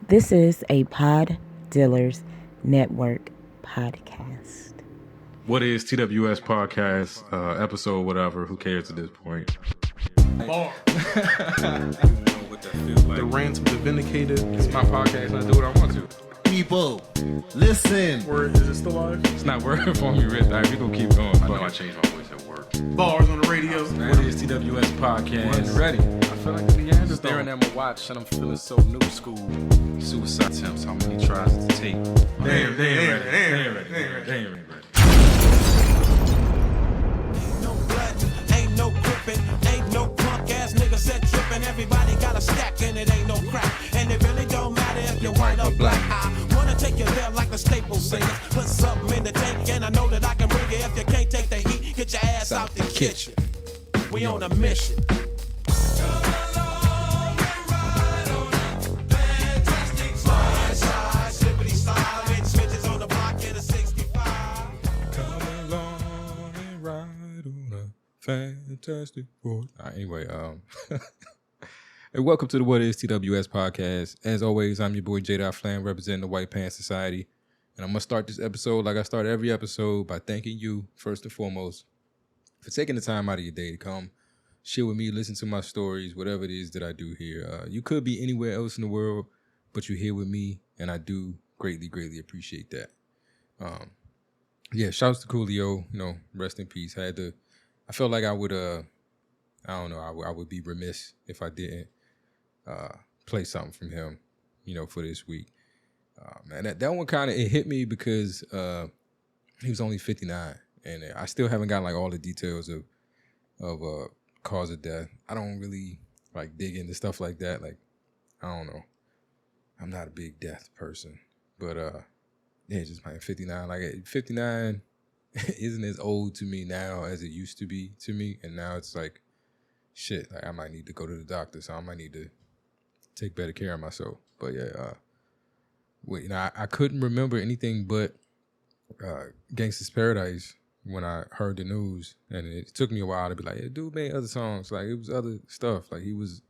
This is a Pod Dealers Network podcast. What is TWS podcast, episode, whatever, who cares at this point? Bar. The rants of the vindicated. It's my podcast and I do what I want to. People, listen. Word, is it still live? It's not working for me, Rich. All right, we gonna keep going. I know I changed my voice at work. Bars on the radio. What is TWS podcast? One's ready. I feel like the Neanderthal. Staring at my watch and I'm feeling so new school. Suicide attempts, how many tries to take? They ain't ready. No blood, ain't no gripping, ain't no punk ass nigga set tripping. Everybody got a stack and it ain't no crack. And it really don't matter if you're white or black. I wanna take you there like the Staples singers. Put something in the tank and I know that I can bring it. If you can't take the heat, get your ass out the kitchen. We on a mission. Fantastic boy. Anyway, and welcome to the What is TWS podcast. As always, I'm your boy J. Flam, representing the White Pants Society. And I'm going to start this episode like I start every episode by thanking you, first and foremost, for taking the time out of your day to come share with me, listen to my stories, whatever it is that I do here. You could be anywhere else in the world, but you're here with me, and I do greatly, greatly appreciate that. Shouts to Coolio, rest in peace. I felt like I would, I would be remiss if I didn't play something from him, for this week. Man, that one kind of, it hit me because he was only 59, and I still haven't gotten like all the details of cause of death. I don't really like dig into stuff like that. Like, I don't know. I'm not a big death person, but just playing 59. Like 59 isn't as old to me now as it used to be to me, and now it's like, shit. Like I might need to go to the doctor, so I might need to take better care of myself. But I couldn't remember anything but Gangsta's Paradise when I heard the news, and it took me a while to be like, yeah, dude made other songs. Like it was other stuff. Like he was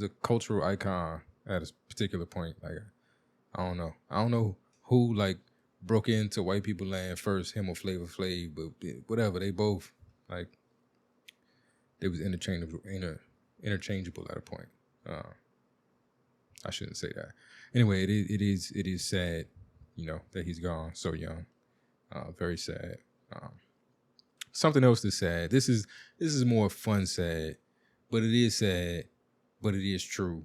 a cultural icon at a particular point. Like I don't know who like broke into white people land first, him or Flavor Flav, but whatever. They both like they was interchangeable at a point. I shouldn't say that. Anyway, it is sad, that he's gone so young. Very sad. Something else that's sad. This is more fun sad, but it is sad, but it is true,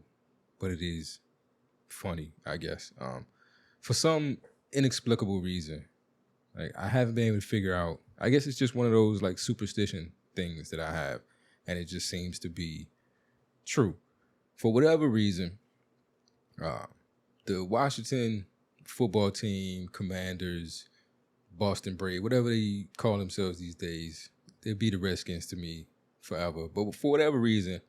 but it is funny, I guess. For some inexplicable reason, like I haven't been able to figure out. I guess it's just one of those like superstition things that I have, and it just seems to be true. For whatever reason, the Washington football team, Commanders, Boston Braves, whatever they call themselves these days, they'll be the Redskins to me forever. But for whatever reason,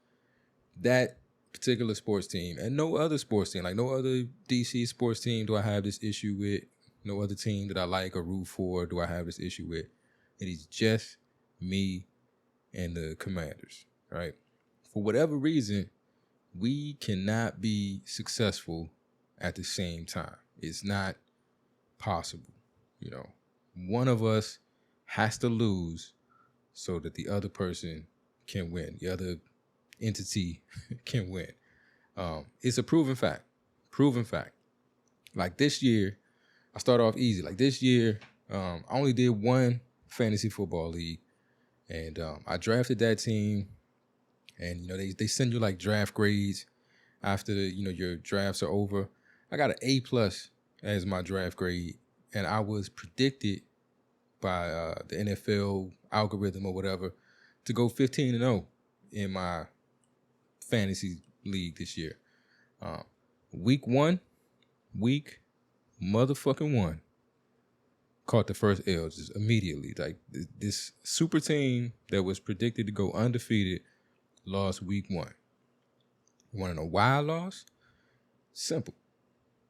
that particular sports team and no other sports team, like no other DC sports team do I have this issue with. No other team that I like or root for do I have this issue with. It is just me and the Commanders, right? For whatever reason, we cannot be successful at the same time. It's not possible, One of us has to lose so that the other person can win. The other entity can win. It's a proven fact. Like this year, I start off easy. Like this year, I only did one fantasy football league, and I drafted that team. And they send you like draft grades after your drafts are over. I got an A+ as my draft grade, and I was predicted by the NFL algorithm or whatever to go 15-0 in my fantasy league this year. Week motherfucking one, caught the first L just immediately. Like this super team that was predicted to go undefeated lost week one. You want to know why I lost? Simple.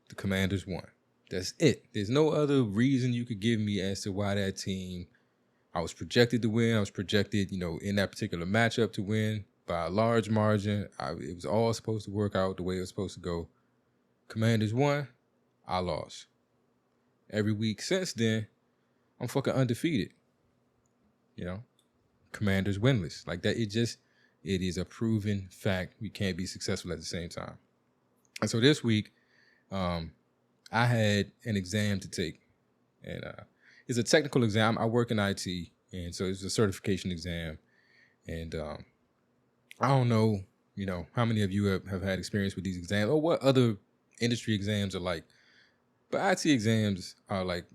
The Commanders won. That's it. There's no other reason you could give me as to why that team, I was projected to win. I was projected, in that particular matchup to win by a large margin. It was all supposed to work out the way it was supposed to go. Commanders won, I lost. Every week since then, I'm fucking undefeated. You know, Commanders winless. Like that, it is a proven fact. We can't be successful at the same time. And so this week, I had an exam to take. And it's a technical exam. I work in IT, and so it's a certification exam. And I don't know, you know, how many of you have had experience with these exams or what other industry exams are like. But IT exams are like,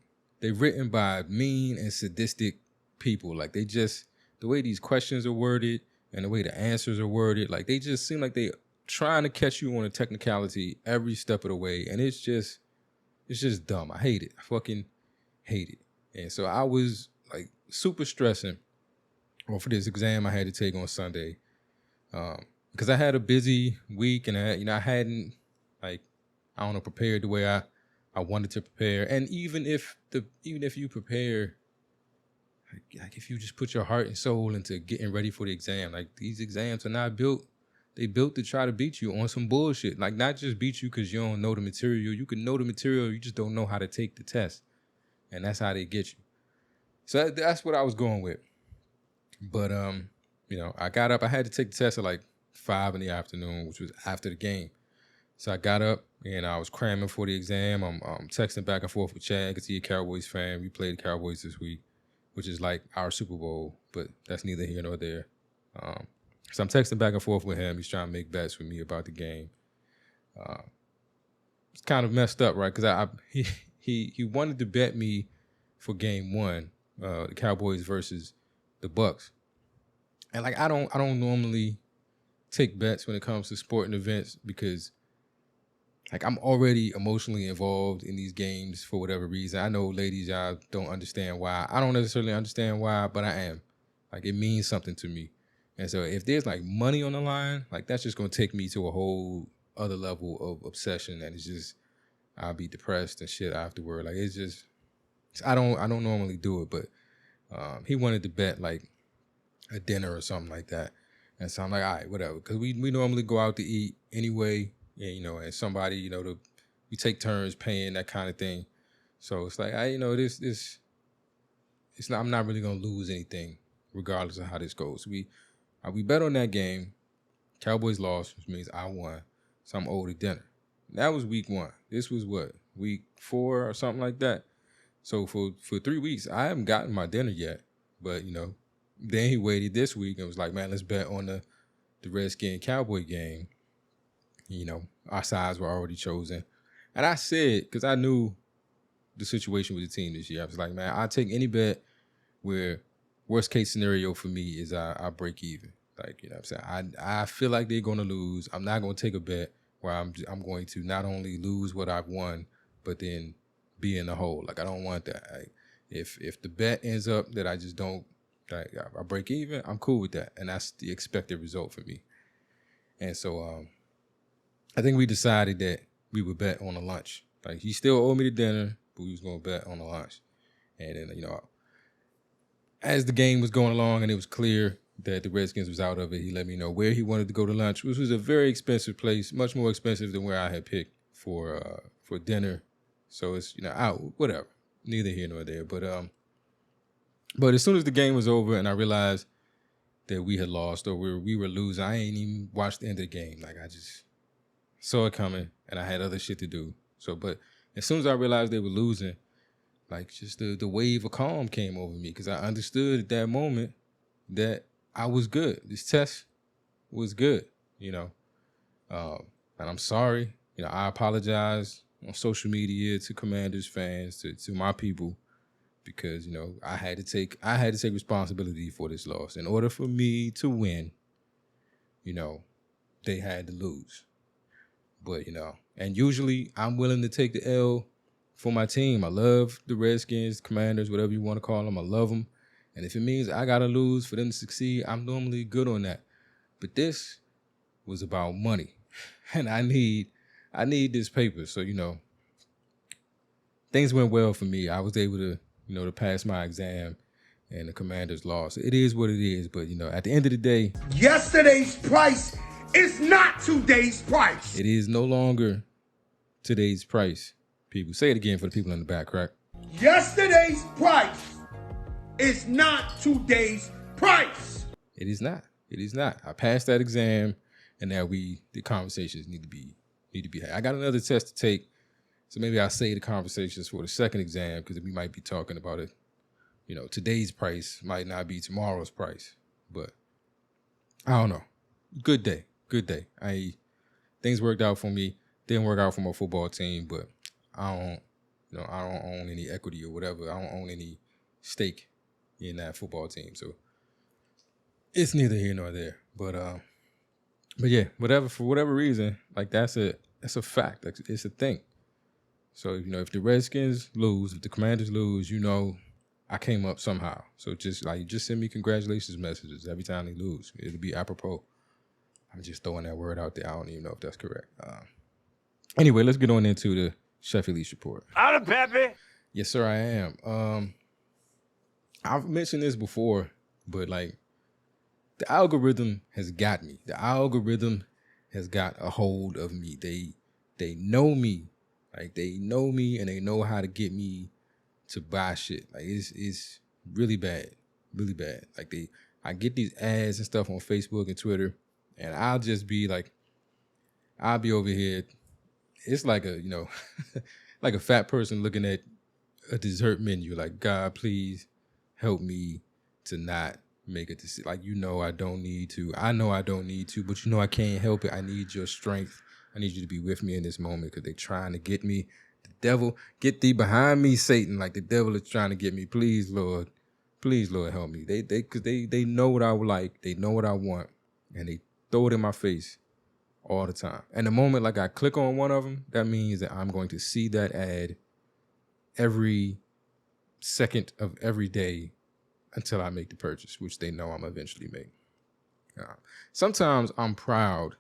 they're written by mean and sadistic people. Like they just, the way these questions are worded and the way the answers are worded, like they just seem like they trying to catch you on a technicality every step of the way. And it's just dumb. I hate it. I fucking hate it. And so I was like super stressing for this exam I had to take on Sunday. Because I had a busy week and I hadn't prepared the way I wanted to prepare. And even if you prepare, like if you just put your heart and soul into getting ready for the exam, like these exams are not built. They built to try to beat you on some bullshit. Like not just beat you because you don't know the material. You can know the material, you just don't know how to take the test. And that's how they get you. So that's what I was going with. But you know, I got up. I had to take the test at like 5 p.m, which was after the game. So I got up and I was cramming for the exam. I'm texting back and forth with Chad because he's a Cowboys fan. We played the Cowboys this week, which is like our Super Bowl, but that's neither here nor there. So I'm texting back and forth with him. He's trying to make bets with me about the game. It's kind of messed up, right? Because he wanted to bet me for game 1, the Cowboys versus the Bucks. And like I don't normally take bets when it comes to sporting events because like I'm already emotionally involved in these games for whatever reason. I know ladies, y'all don't understand why. I don't necessarily understand why, but I am. Like it means something to me. And so if there's like money on the line, like that's just gonna take me to a whole other level of obsession, and it's just I'll be depressed and shit afterward. Like it's just I don't normally do it, but he wanted to bet like a dinner or something like that. And so I'm like, all right, whatever. Because we normally go out to eat anyway, and, you know, and somebody, you know, we take turns paying, that kind of thing. So it's like, I'm not really going to lose anything regardless of how this goes. We bet on that game. Cowboys lost, which means I won. So I'm owed a dinner. That was week 1. This was what? Week 4 or something like that. So for 3 weeks, I haven't gotten my dinner yet. But, you know, then he waited this week and was like, man, let's bet on the Redskin Cowboy game. You know, our sides were already chosen. And I said, because I knew the situation with the team this year, I was like, man, I'll take any bet where worst case scenario for me is I break even. Like, you know what I'm saying? I feel like they're going to lose. I'm not going to take a bet where I'm going to not only lose what I've won, but then be in the hole. Like, I don't want that. Like, if the bet ends up that I just don't, like, I break even, I'm cool with that. And that's the expected result for me. And so I think we decided that we would bet on a lunch. Like, he still owed me the dinner, but we was going to bet on a lunch. And then, you know, as the game was going along and it was clear that the Redskins was out of it, he let me know where he wanted to go to lunch, which was a very expensive place, much more expensive than where I had picked for dinner. So it's, you know, out, whatever. Neither here nor there. But as soon as the game was over and I realized that we had lost or we were losing, I ain't even watched the end of the game. Like, I just saw it coming and I had other shit to do. So, but as soon as I realized they were losing, like, just the wave of calm came over me because I understood at that moment that I was good. This test was good, you know. And I'm sorry. You know, I apologize on social media to Commanders fans, to my people, because, you know, I had to take responsibility for this loss. In order for me to win, you know, they had to lose. But, you know, and usually I'm willing to take the L for my team. I love the Redskins, Commanders, whatever you want to call them. I love them. And if it means I got to lose for them to succeed, I'm normally good on that. But this was about money. And I need this paper. So, you know, things went well for me. I was able to, you know, to pass my exam and the Commanders lost. It is what it is. But, you know, at the end of the day, yesterday's price is not today's price. It is no longer today's price, people. Say it again for the people in the back, correct? Yesterday's price is not today's price. It is not. It is not. I passed that exam, and now the conversations need to be had. I got another test to take, so maybe I'll save the conversations for the second exam because we might be talking about it. You know, today's price might not be tomorrow's price, but I don't know. Good day. Things worked out for me. Didn't work out for my football team, but I don't own any equity or whatever. I don't own any stake in that football team, so it's neither here nor there. But yeah, for whatever reason, like that's a fact. It's a thing. So if the Redskins lose, if the Commanders lose, I came up somehow. So just send me congratulations messages every time they lose. It'll be apropos. I'm just throwing that word out there. I don't even know if that's correct. Anyway, let's get on into the Sheffield Leach Report. Out of Pepe. Yes, sir, I am. I've mentioned this before, but like the algorithm has got me. The algorithm has got a hold of me. They know me. Like they know me and they know how to get me to buy shit. Like it's really bad. Really bad. Like I get these ads and stuff on Facebook and Twitter, and I'll just be like, I'll be over here. It's like like a fat person looking at a dessert menu. Like, God, please help me to not make a decision. Like, I don't need to. I know I don't need to, but I can't help it. I need your strength. I need you to be with me in this moment because they're trying to get me. The devil, get thee behind me, Satan. Like the devil is trying to get me. Please, Lord, help me. They know what I would like. They know what I want, and they throw it in my face all the time. And the moment like I click on one of them, that means that I'm going to see that ad every second of every day until I make the purchase, which they know I'm eventually make. Sometimes I'm proud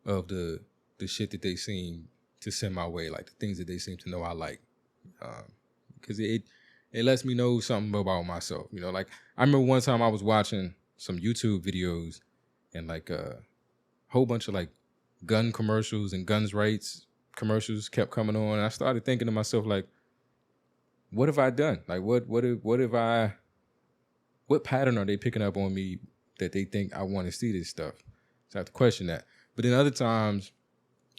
of the shit that they seem to send my way, like the things that they seem to know I like, because it lets me know something about myself. Like I remember one time I was watching some YouTube videos and like a whole bunch of like gun commercials and guns rights commercials kept coming on, and I started thinking to myself like, what have I done? Like what pattern are they picking up on me that they think I want to see this stuff? So I have to question that. But then other times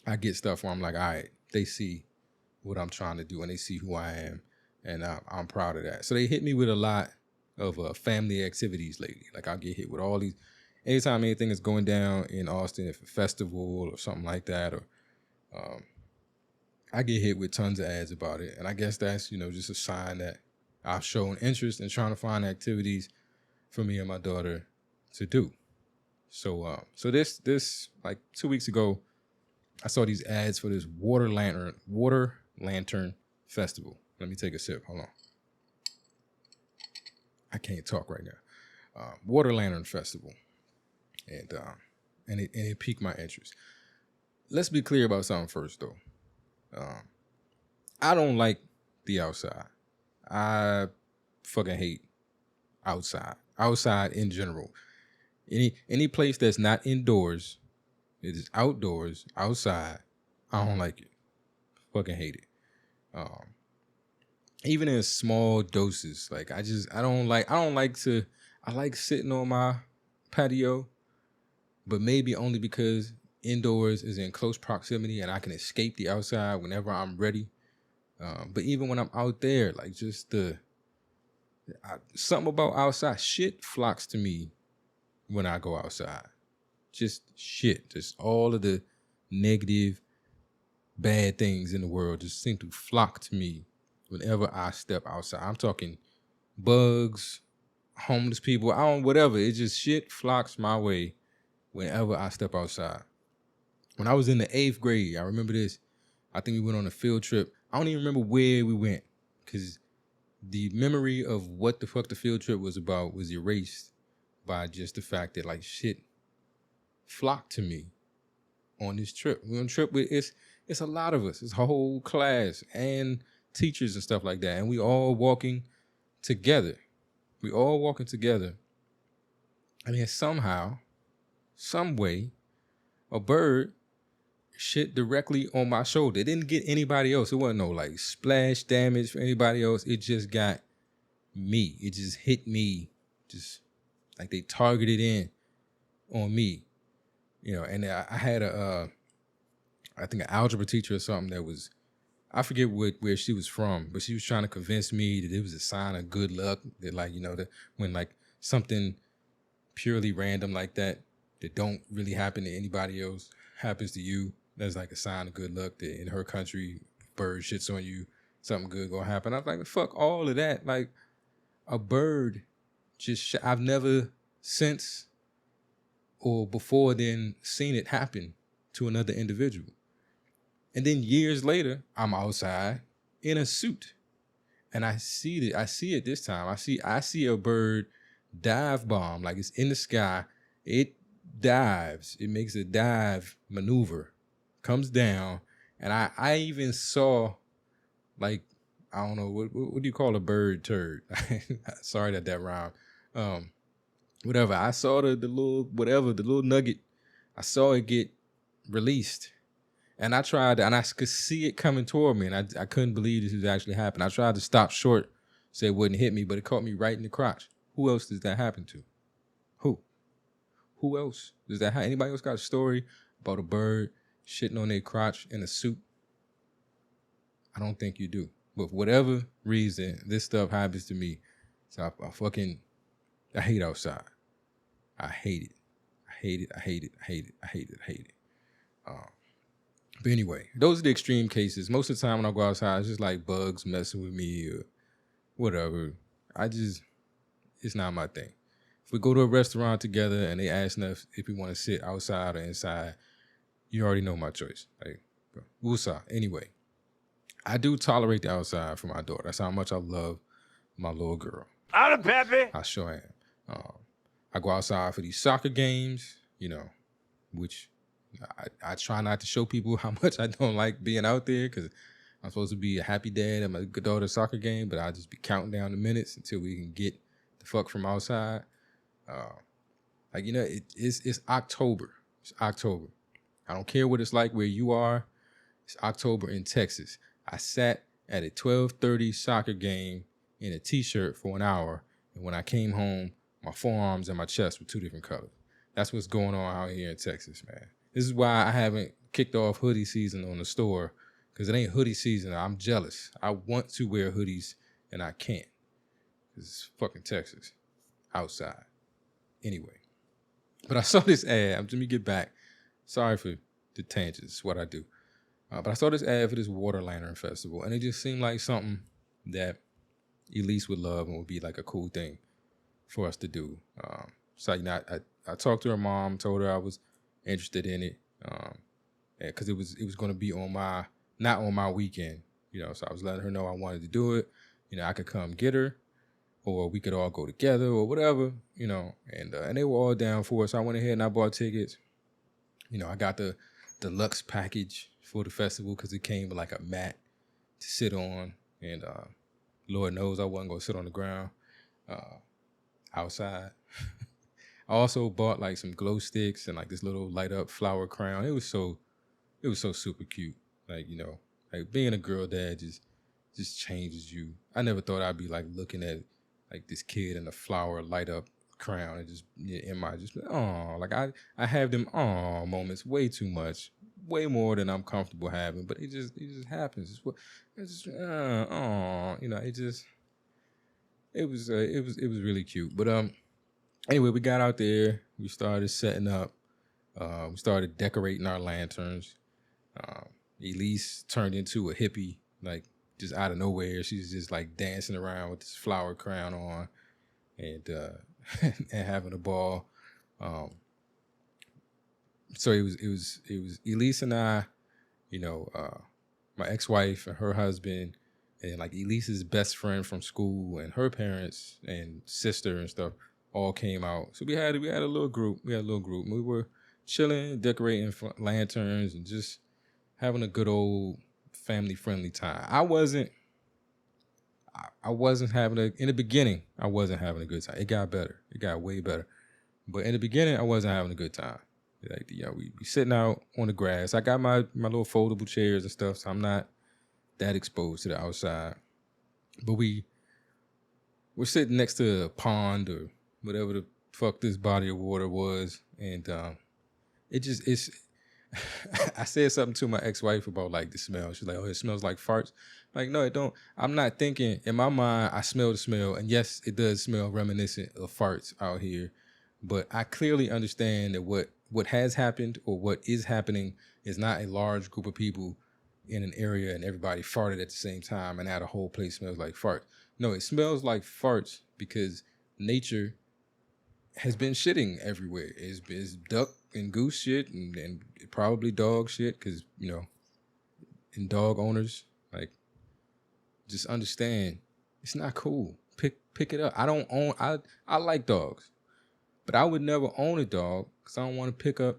I get stuff where I'm like, all right, they see what I'm trying to do and they see who I am, and I'm proud of that. So they hit me with a lot of family activities lately. Like I'll get hit with all these, anytime anything is going down in Austin, if a festival or something like that, or I get hit with tons of ads about it. And I guess that's, just a sign that I've shown interest in trying to find activities for me and my daughter to do. So this like 2 weeks ago, I saw these ads for this water lantern festival. Let me take a sip. Hold on. I can't talk right now. Water lantern festival, and it piqued my interest. Let's be clear about something first, though. I don't like the outside. I fucking hate outside. Outside in general. Any place that's not indoors, it is outdoors, outside, I don't like it. Fucking hate it. Even in small doses, like I like sitting on my patio, but maybe only because indoors is in close proximity and I can escape the outside whenever I'm ready. But even when I'm out there, like just something about outside, shit flocks to me when I go outside. Just shit. Just all of the negative, bad things in the world just seem to flock to me whenever I step outside. I'm talking bugs, homeless people, whatever. It just shit flocks my way whenever I step outside. When I was in the 8th grade, I remember this. I think we went on a field trip. I don't even remember where we went because the memory of what the fuck the field trip was about was erased by just the fact that like shit flocked to me on this trip. We're on a trip with it's a lot of us. It's a whole class and teachers and stuff like that. And we all walking together. And then somehow, some way, a bird shit directly on my shoulder. It didn't get anybody else. It wasn't no like splash damage for anybody else. It just got me. It just hit me, just like they targeted in on me, you know. And I had I think an algebra teacher or something that was, I forget where she was from, but she was trying to convince me that it was a sign of good luck. That like, you know, that when like something purely random like that don't really happen to anybody else happens to you, that's like a sign of good luck. That in her country, bird shits on you, something good gonna happen. I was like, fuck all of that. Like a bird just I've never since or before then seen it happen to another individual. And then years later, I'm outside in a suit, and I see it this time. I see a bird dive bomb, like it's in the sky. It dives. It makes a dive maneuver, comes down, and I even saw, like, I don't know what do you call a bird turd? Sorry that rhymed. Whatever. I saw the little nugget. I saw it get released. And I tried, and I could see it coming toward me, and I couldn't believe this was actually happening. I tried to stop short so it wouldn't hit me, but it caught me right in the crotch. Who else does that happen to? Who else does that happen? Anybody else got a story about a bird shitting on their crotch in a suit? I don't think you do. But for whatever reason, this stuff happens to me. So I hate outside. I hate it. I hate it. I hate it. I hate it. I hate it. I hate it. But anyway, those are the extreme cases. Most of the time when I go outside, it's just like bugs messing with me or whatever. It's not my thing. If we go to a restaurant together and they ask us if we want to sit outside or inside, you already know my choice. Like, woosah. Anyway, I do tolerate the outside for my daughter. That's how much I love my little girl. Out of Pepe. I sure am. I go outside for these soccer games, you know, which I try not to show people how much I don't like being out there because I'm supposed to be a happy dad at my good daughter's soccer game, but I'll just be counting down the minutes until we can get the fuck from outside. Like, you know, it's October. It's October. I don't care what it's like where you are. It's October in Texas. I sat at a 12:30 soccer game in a t-shirt for an hour, and when I came home, my forearms and my chest were two different colors. That's what's going on out here in Texas, man. This is why I haven't kicked off hoodie season on the store, because it ain't hoodie season. I'm jealous. I want to wear hoodies, and I can't, because it's fucking Texas outside. Anyway, but I saw this ad. Let me get back. Sorry for the tangents. It's what I do. But I saw this ad for this Water Lantern Festival, and it just seemed like something that Elise would love and would be like a cool thing for us to do. So, you know, I talked to her mom, told her I was interested in it, because it was going to be not on my weekend, you know. So I was letting her know I wanted to do it. You know, I could come get her, or we could all go together, or whatever, you know. And they were all down for it. So I went ahead and I bought tickets. You know, I got the deluxe package for the festival because it came with like a mat to sit on, and Lord knows I wasn't gonna sit on the ground outside. I also bought like some glow sticks and like this little light up flower crown. It was so super cute. Like, you know, like being a girl dad just changes you. I never thought I'd be like looking at like this kid in a flower light up crown and just in my like I have them moments way too much, way more than I'm comfortable having. But it just happens. You know, it was really cute. But anyway, we got out there. We started setting up. We started decorating our lanterns. Elise turned into a hippie, like just out of nowhere. She's just like dancing around with this flower crown on, and and having a ball. So it was Elise and I, you know, my ex-wife and her husband, and like Elise's best friend from school and her parents and sister and stuff all came out. So we had a little group. We were chilling, decorating lanterns, and just having a good old family-friendly time. I wasn't having in the beginning, I wasn't having a good time. It got better. It got way better. But in the beginning, I wasn't having a good time. Like, you know, we sitting out on the grass. I got my little foldable chairs and stuff, so I'm not that exposed to the outside. But we're sitting next to a pond or whatever the fuck this body of water was, and it's. I said something to my ex-wife about like the smell. She's like, "Oh, it smells like farts." I'm like, no, it don't. I'm not thinking. In my mind, I smell the smell, and yes, it does smell reminiscent of farts out here. But I clearly understand that what has happened or what is happening is not a large group of people in an area and everybody farted at the same time and now the whole place smells like farts. No, it smells like farts because nature has been shitting everywhere. It's duck and goose shit and probably dog shit because, you know, and dog owners, like, just understand it's not cool. Pick it up. I like dogs, but I would never own a dog because I don't want to pick up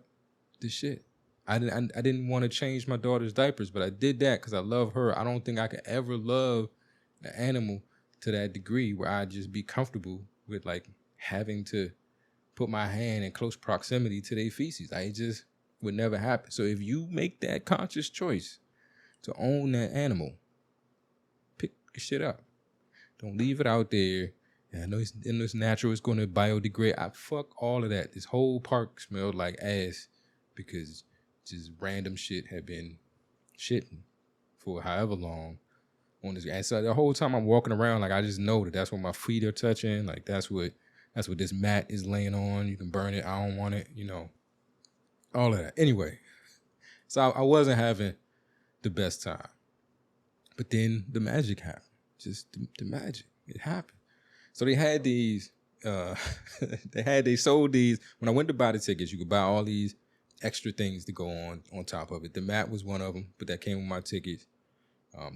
the shit. I didn't want to change my daughter's diapers, but I did that because I love her. I don't think I could ever love an animal to that degree where I'd just be comfortable with like having to put my hand in close proximity to their feces. It just would never happen. So if you make that conscious choice to own that animal, pick your shit up. Don't leave it out there. And I know it's natural. It's going to biodegrade. Fuck all of that. This whole park smelled like ass because just random shit had been shitting for however long on this. And so the whole time I'm walking around, like I just know that that's what my feet are touching. Like that's what this mat is laying on. You can burn it. I don't want it. You know, all of that. Anyway, so I wasn't having the best time. But then the magic happened. Just the magic. It happened. So they had these, they sold these. When I went to buy the tickets, you could buy all these extra things to go on top of it. The mat was one of them, but that came with my tickets.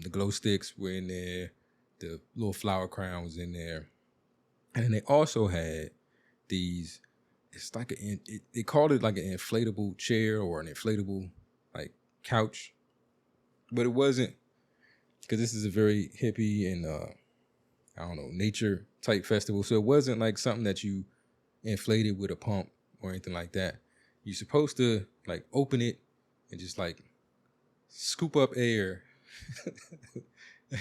The glow sticks were in there. The little flower crown was in there. And then they also had these, it's like they called it like an inflatable chair or an inflatable like couch. But it wasn't, because this is a very hippie and I don't know, nature type festival. So it wasn't like something that you inflated with a pump or anything like that. You're supposed to like open it and just like scoop up air.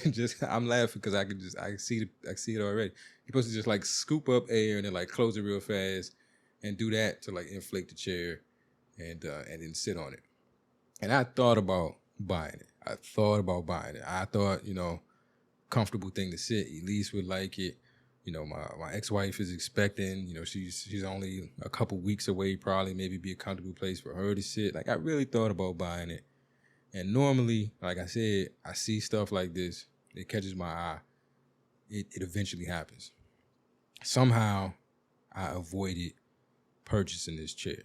And just, I'm laughing because I can see it already. You're supposed to just like scoop up air and then like close it real fast and do that to like inflate the chair and then sit on it. And I thought about buying it. I thought, you know, comfortable thing to sit. Elise would like it. You know, my ex-wife is expecting, you know, she's only a couple weeks away, probably maybe be a comfortable place for her to sit. Like I really thought about buying it. And normally, like I said, I see stuff like this. It catches my eye. It eventually happens. Somehow, I avoided purchasing this chair.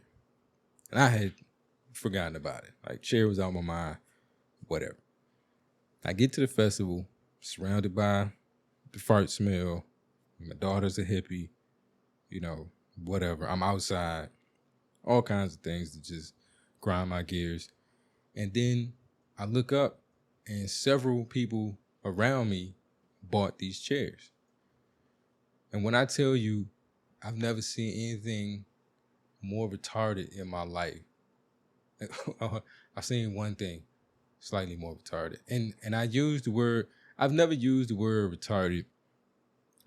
And I had forgotten about it. Like, chair was out my mind, whatever. I get to the festival, surrounded by the fart smell. My daughter's a hippie, you know, whatever. I'm outside. All kinds of things that just grind my gears. And then I look up and several people around me bought these chairs. And when I tell you, I've never seen anything more retarded in my life. I've seen one thing slightly more retarded. And I use the word, I've never used the word retarded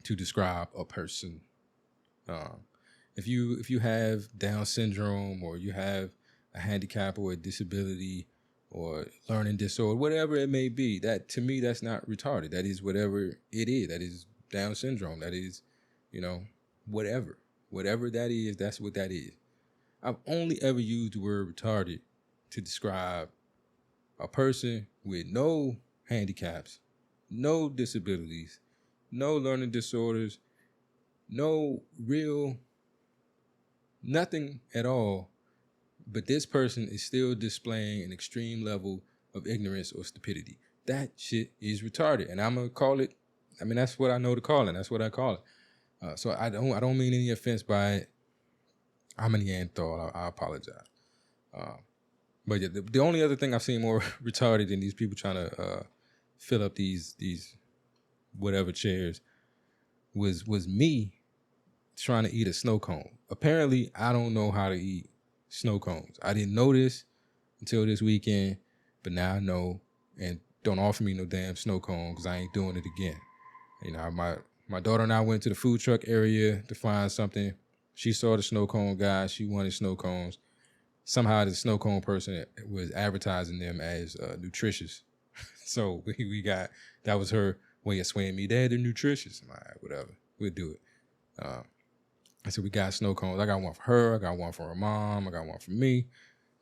to describe a person. If you have Down syndrome or you have a handicap or a disability or learning disorder, whatever it may be, that to me, that's not retarded. That is whatever it is. That is Down syndrome. That is, you know, whatever that is, that's what that is. I've only ever used the word retarded to describe a person with no handicaps, no disabilities, no learning disorders, nothing at all. But this person is still displaying an extreme level of ignorance or stupidity. That shit is retarded. And I'm going to call it, I mean, that's what I know to call it. That's what I call it. So I don't mean any offense by it. I'm an Neanderthal. I apologize. But yeah, the only other thing I've seen more retarded than these people trying to fill up these whatever chairs was me trying to eat a snow cone. Apparently, I don't know how to eat snow cones. I didn't know this until this weekend, but now I know. And don't offer me no damn snow cone because I ain't doing it again. You know, my daughter and I went to the food truck area to find something. She saw the snow cone guy. She wanted snow cones. Somehow the snow cone person was advertising them as nutritious. So we got, that was her way of swaying me. Dad, they're nutritious. I'm like, all right, whatever. We'll do it. And so we got snow cones. I got one for her. I got one for her mom. I got one for me.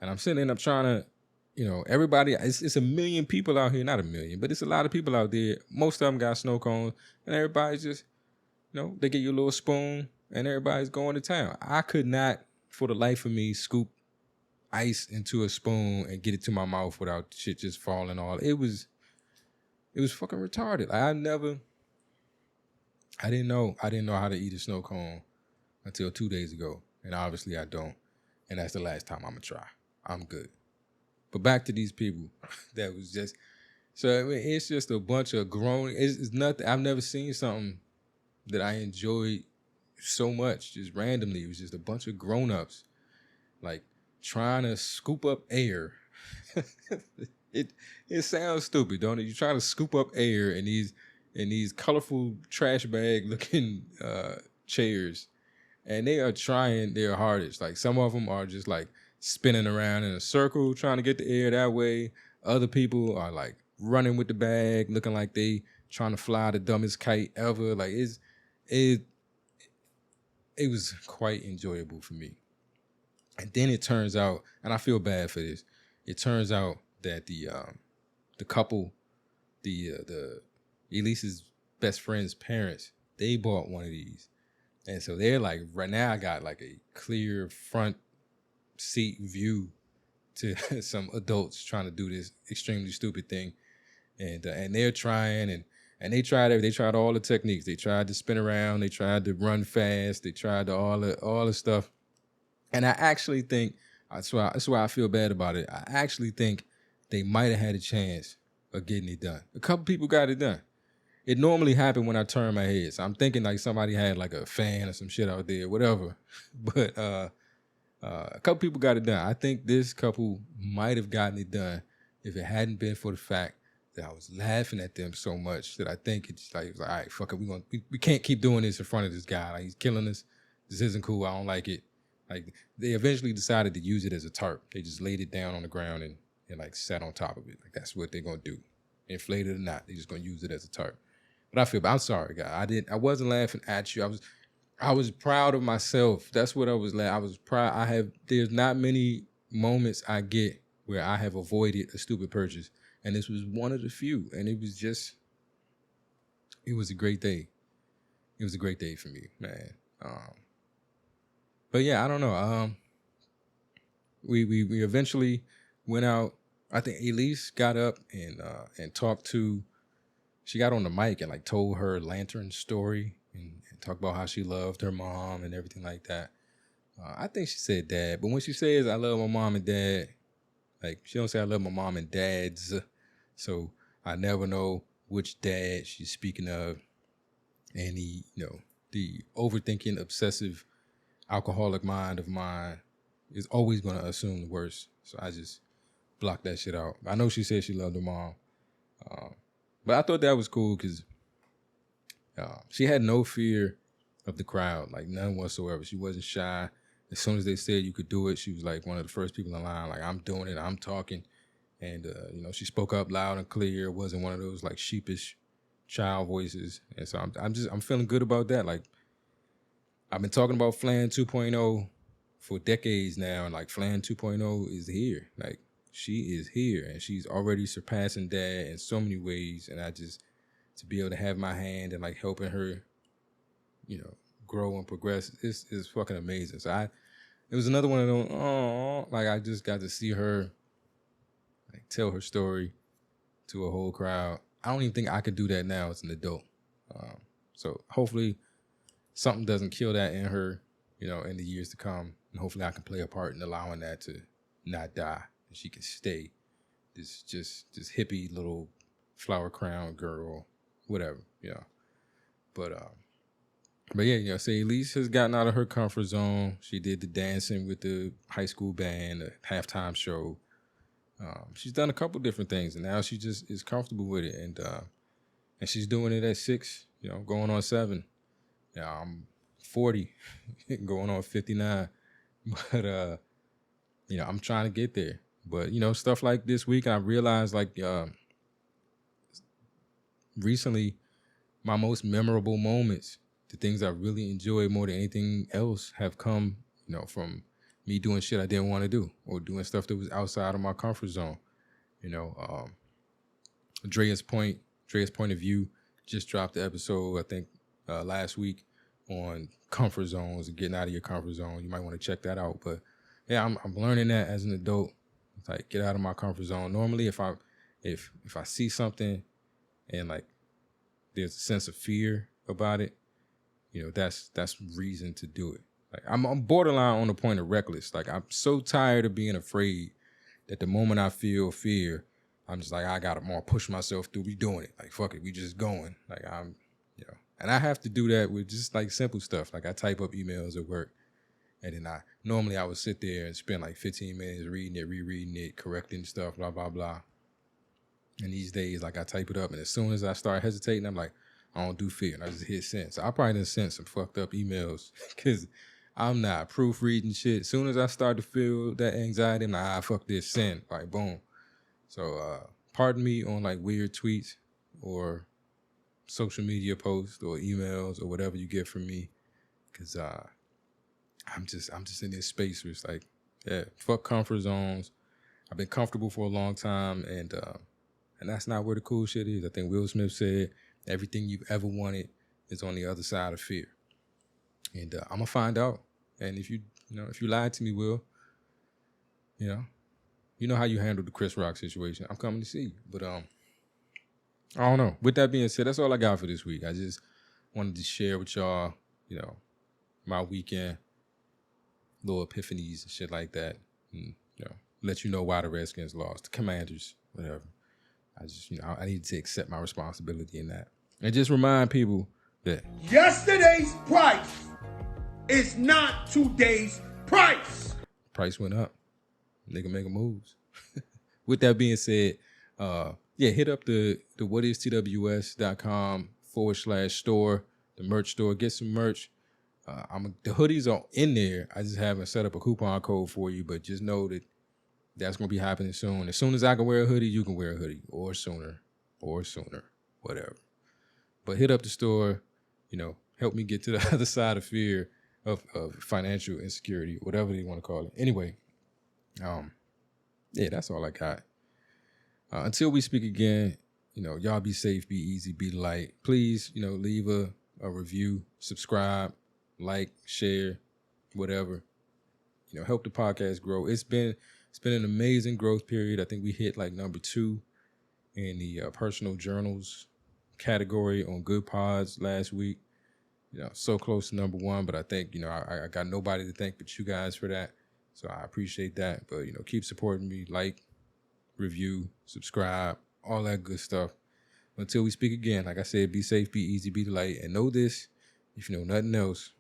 And I'm sitting up trying to, you know, everybody, it's a million people out here. Not a million, but it's a lot of people out there. Most of them got snow cones. And everybody's just, you know, they get you a little spoon and everybody's going to town. I could not, for the life of me, scoop ice into a spoon and get it to my mouth without shit just falling all. It was fucking retarded. I didn't know how to eat a snow cone until 2 days ago. And obviously I don't. And that's the last time I'm gonna try. I'm good. But back to these people that was just, so I mean, it's just a bunch of grown, it's nothing, I've never seen something that I enjoyed so much, just randomly. It was just a bunch of grown-ups, like, trying to scoop up air. It sounds stupid, don't it? You're trying to scoop up air in these colorful trash bag looking chairs, and they are trying their hardest. Like, some of them are just like spinning around in a circle trying to get the air that way. Other people are like running with the bag, looking like they trying to fly the dumbest kite ever. Like, it was quite enjoyable for me. And then it turns out, and I feel bad for this, it turns out that the couple, the Elise's best friend's parents, they bought one of these. And so they're like, right now I got like a clear front seat view to some adults trying to do this extremely stupid thing. And they're trying, and they tried all the techniques. They tried to spin around, they tried to run fast, they tried all the stuff. And I actually think, that's why I feel bad about it. I actually think they might have had a chance of getting it done. A couple people got it done. It normally happened when I turn my head. So I'm thinking like somebody had like a fan or some shit out there, whatever. But a couple people got it done. I think this couple might have gotten it done if it hadn't been for the fact that I was laughing at them so much that I think it's like, all right, fuck it, we can't keep doing this in front of this guy. Like, he's killing us. This isn't cool. I don't like it. Like, they eventually decided to use it as a tarp. They just laid it down on the ground and like sat on top of it. Like, that's what they're gonna do. Inflate it or not, they're just gonna use it as a tarp. But I'm sorry, guy. I wasn't laughing at you. I was proud of myself. That's what I was laughing. I was proud. There's not many moments I get where I have avoided a stupid purchase. And this was one of the few. And it was a great day. It was a great day for me, man. But yeah, I don't know. We eventually went out. I think Elise got up and talked to. She got on the mic and like told her lantern story and talked about how she loved her mom and everything like that. I think she said dad, but when she says I love my mom and dad, like, she don't say I love my mom and dads. So I never know which dad she's speaking of. And the overthinking, obsessive, alcoholic mind of mine is always going to assume the worst. So I just block that shit out. I know she said she loved her mom. But I thought that was cool because she had no fear of the crowd, like none whatsoever. She wasn't shy. As soon as they said you could do it, she was like one of the first people in line, like, I'm doing it, I'm talking. And, she spoke up loud and clear. It wasn't one of those like sheepish child voices. And so I'm feeling good about that. Like, I've been talking about Flan 2.0 for decades now. And like, Flan 2.0 is here. Like, she is here and she's already surpassing dad in so many ways. And to be able to have my hand and like helping her, grow and progress is fucking amazing. So it was another one of those, like, I just got to see her like tell her story to a whole crowd. I don't even think I could do that now as an adult. So hopefully something doesn't kill that in her, in the years to come. And hopefully I can play a part in allowing that to not die. And she can stay this hippie little flower crown girl, whatever, But But yeah, say Elise has gotten out of her comfort zone. She did the dancing with the high school band, the halftime show. She's done a couple different things, and now she just is comfortable with it. And she's doing it at 6, going on 7. I'm 40, going on 59. But, I'm trying to get there. But, stuff like this week, I realized, recently, my most memorable moments, the things I really enjoy more than anything else, have come, from me doing shit I didn't want to do or doing stuff that was outside of my comfort zone. Drea's Point of View just dropped the episode, I think, last week on comfort zones and getting out of your comfort zone. You might want to check that out. But yeah, I'm learning that as an adult. It's like, get out of my comfort zone. Normally, if I see something and like there's a sense of fear about it, that's reason to do it. Like I'm borderline on the point of reckless. Like I'm so tired of being afraid that the moment I feel fear, I'm just like, I gotta more push myself through. We doing it. Like fuck it, we just going. Like and I have to do that with just like simple stuff. Like I type up emails at work, and then I would sit there and spend like 15 minutes reading it, rereading it, correcting stuff, blah blah blah. And these days, like I type it up, and as soon as I start hesitating, I'm like, I don't do fear, and I just hit send. So I probably done sent some fucked up emails because I'm not proofreading shit. As soon as I start to feel that anxiety, I'm like, fuck this, send, like boom. So pardon me on like weird tweets or social media posts or emails or whatever you get from me, because I'm just in this space where it's like, yeah, fuck comfort zones. I've been comfortable for a long time, and that's not where the cool shit is. I think Will Smith said, everything you've ever wanted is on the other side of fear. And I'm gonna find out. And if you lied to me, Will, you know how you handled the Chris Rock situation. I'm coming to see you. But I don't know. With that being said, that's all I got for this week. I just wanted to share with y'all, my weekend, little epiphanies and shit like that. And, let you know why the Redskins lost, the Commanders, whatever. I just, I need to accept my responsibility in that. And just remind people that yesterday's price is not today's price. Price went up. Nigga making moves. With that being said, hit up the whatistws.com/store, the merch store. Get some merch. The hoodies are in there. I just haven't set up a coupon code for you, but just know that that's going to be happening soon. As soon as I can wear a hoodie, you can wear a hoodie, or sooner, whatever. But hit up the store, help me get to the other side of fear of financial insecurity, whatever you want to call it. Anyway, that's all I got. Until we speak again, y'all be safe, be easy, be the light. Please, leave a review, subscribe, like, share, whatever. Help the podcast grow. It's been an amazing growth period. I think we hit like number 2 in the personal journals category on Good Pods last week. So close to number 1, but I think, I got nobody to thank but you guys for that. So I appreciate that. But, keep supporting me, like, review, subscribe, all that good stuff. Until we speak again, like I said, be safe, be easy, be the light. And know this, if you know nothing else,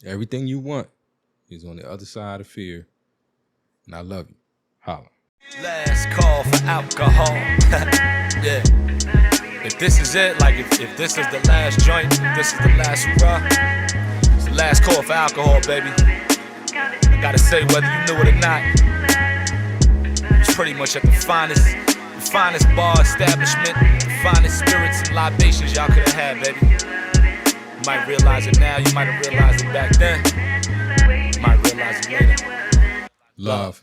everything you want is on the other side of fear. And I love you. Holla. Last call for alcohol. Yeah. If this is it, like if this is the last joint, if this is the last hurrah, it's the last call for alcohol, baby. I gotta say, whether you knew it or not, it's pretty much at the finest bar establishment, the finest spirits and libations y'all could have had, baby. You might realize it now, you might have realized it back then. You might realize it later. Love.